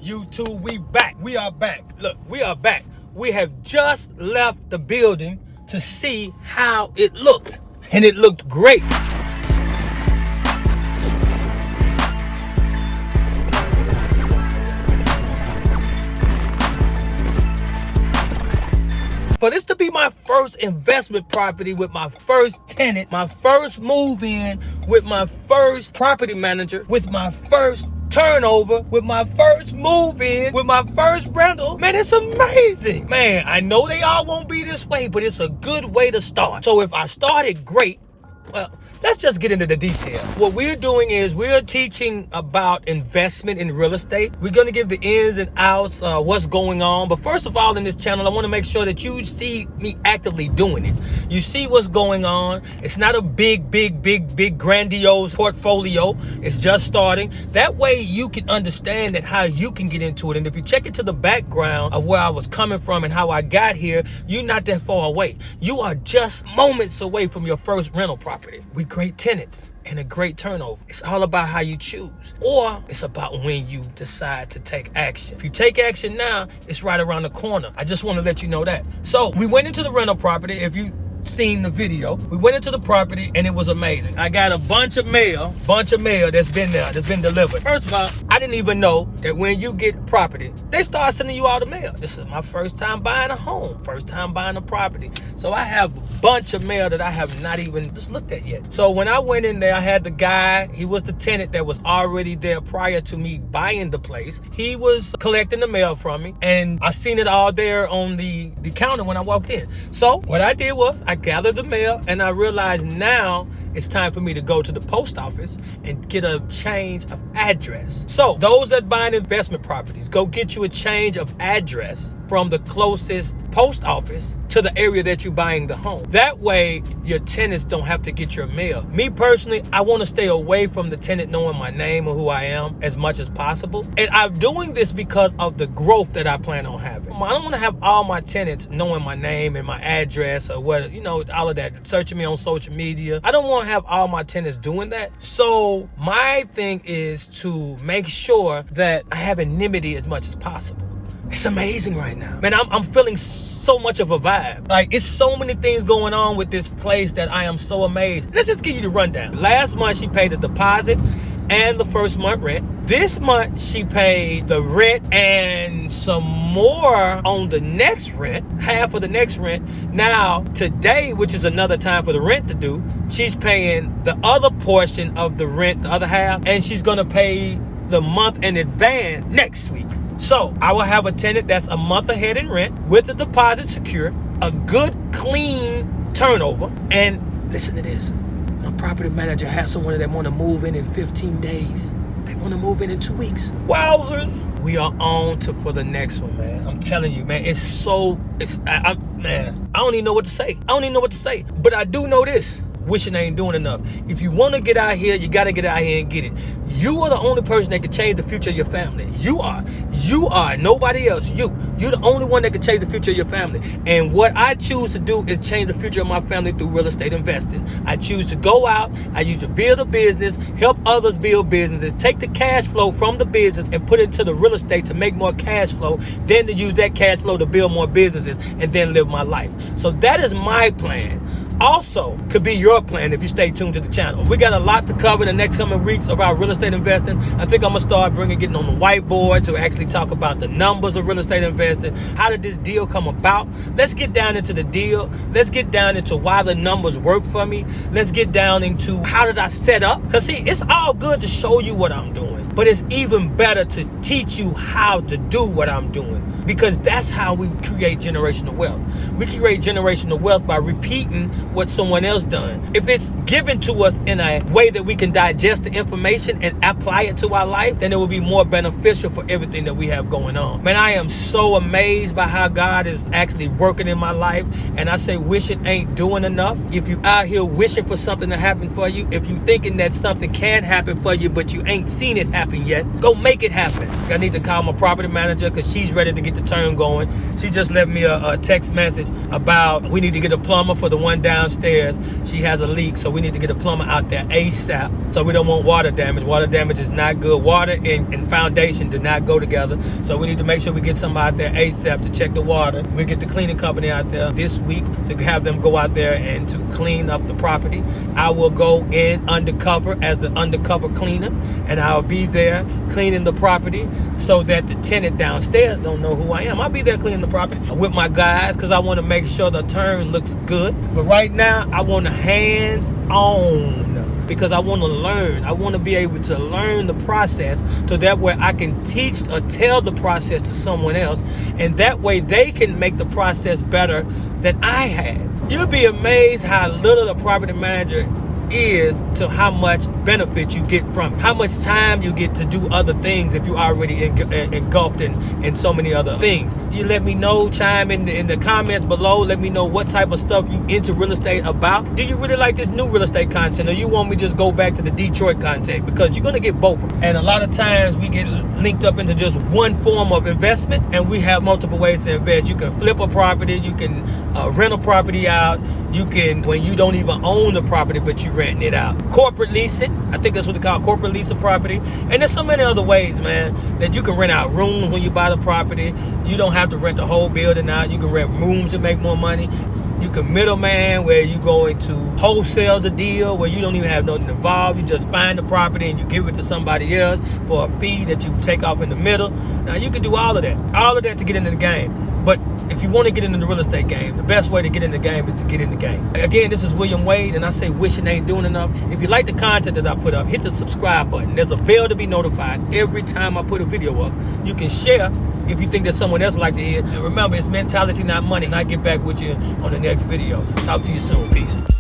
YouTube, we back. We are back. Look, we are back. We have just left the building to see how it looked. And it looked great. For this to be my first investment property with my first tenant, my first move in with my first property manager, with my first turnover, with my first move in, with my first rental, man, it's amazing. Man, I know they all won't be this way, but it's a good way to start. So if I started great, well, let's just get into the details. What we're doing is we're teaching about investment in real estate. We're going to give the ins and outs, what's going on. But first of all, in this channel, I want to make sure that you see me actively doing it. You see what's going on. It's not a big, grandiose portfolio. It's just starting. That way you can understand that how you can get into it. And if you check into the background of where I was coming from and how I got here, you're not that far away. You are just moments away from your first rental property with great tenants and a great turnover. It's all about how you choose, or it's about when you decide to take action. If you take action now, it's right around the corner. I just want to let you know that. So we went into the rental property. If you seen the video, we went into the property and it was amazing. I got a bunch of mail that's been there, that's been delivered. First of all, I didn't even know that when you get property, they start sending you all the mail. This is my first time buying a home, first time buying a property. So I have a bunch of mail that I have not even just looked at yet. So when I went in there, I had the guy, he was the tenant that was already there prior to me buying the place. He was collecting the mail from me and I seen it all there on the counter when I walked in. So what I did was I gathered the mail and I realized now it's time for me to go to the post office and get a change of address. So those that buying investment properties, go get you a change of address from the closest post office to the area that you're buying the home. That way your tenants don't have to get your mail. Me personally, I want to stay away from the tenant knowing my name or who I am as much as possible. And I'm doing this because of the growth that I plan on having. I don't want to have all my tenants knowing my name and my address or what, all of that, searching me on social media. I don't want to have all my tenants doing that. So my thing is to make sure that I have anonymity as much as possible. It's amazing right now. Man, I'm feeling so much of a vibe. Like, it's so many things going on with this place that I am so amazed. Let's just give you the rundown. Last month, she paid the deposit and the first month rent. This month, she paid the rent and some more on the next rent, half of the next rent. Now, today, which is another time for the rent to due, she's paying the other portion of the rent, the other half, and she's going to pay the month in advance next week. So I will have a tenant that's a month ahead in rent with the deposit secure, a good, clean turnover. And listen to this. My property manager has someone that want to move in 15 days. They want to move in 2 weeks. Wowzers. We are on to for the next one, man. I'm telling you, man, I don't even know what to say. But I do know this. Wishing I ain't doing enough. If you want to get out here, you got to get out here and get it. You are the only person that can change the future of your family. You are nobody else. You're the only one that can change the future of your family. And what I choose to do is change the future of my family through real estate investing. I choose to go out, I use to build a business, help others build businesses, take the cash flow from the business and put it into the real estate to make more cash flow, then to use that cash flow to build more businesses and then live my life. So that is my plan. Also could be your plan if you stay tuned to the channel. We got a lot to cover in the next coming weeks about real estate investing. I think I'm gonna start getting on the whiteboard to actually talk about the numbers of real estate investing. How did this deal come about? Let's get down into the deal. Let's get down into why the numbers work for me. Let's get down into how did I set up? Because see, it's all good to show you what I'm doing, but it's even better to teach you how to do what I'm doing, because that's how we create generational wealth. We create generational wealth by repeating what someone else done. If it's given to us in a way that we can digest the information and apply it to our life, then it will be more beneficial for everything that we have going on. Man, I am so amazed by how God is actually working in my life. And I say wishing ain't doing enough. If you out here wishing for something to happen for you, if you thinking that something can happen for you, but you ain't seen it happen yet, go make it happen. I need to call my property manager because she's ready to get get the turn going. She just left me a text message about we need to get a plumber for the one downstairs. She has a leak, so we need to get a plumber out there ASAP. So we don't want water damage. Water damage is not good. Water and foundation do not go together. So we need to make sure we get somebody out there ASAP to check the water. We'll get the cleaning company out there this week to have them go out there and to clean up the property. I will go in undercover as the undercover cleaner, and I'll be there cleaning the property so that the tenant downstairs don't know who I am. I'll be there cleaning the property with my guys because I want to make sure the turn looks good. But right now, I want a hands-on because I want to learn. I want to be able to learn the process so that way I can teach or tell the process to someone else, and that way they can make the process better than I had. You'll be amazed how little the property manager is to how much benefit you get from it. How much time you get to do other things if you already engulfed in so many other things. You let me know, chime in the comments below. Let me know what type of stuff you into real estate about. Do you really like this new real estate content, or you want me to just go back to the Detroit content? Because you're going to get both. And a lot of times we get linked up into just one form of investment, and we have multiple ways to invest. You can flip a property, you can rent a property out, you can, when you don't even own the property but you renting it out. Corporate leasing, I think that's what they call corporate leasing property. And there's so many other ways, man, that you can rent out rooms when you buy the property. You don't have to rent the whole building out. You can rent rooms and make more money. You can middleman, where you go into wholesale the deal, where you don't even have nothing involved. You just find the property and you give it to somebody else for a fee that you take off in the middle. Now you can do all of that to get into the game. But if you want to get into the real estate game, the best way to get in the game is to get in the game. Again, this is William Wade, and I say wishing ain't doing enough. If you like the content that I put up, hit the subscribe button. There's a bell to be notified every time I put a video up. You can share if you think that someone else would like to hear. And remember, it's mentality, not money. And I'll get back with you on the next video. Talk to you soon. Peace.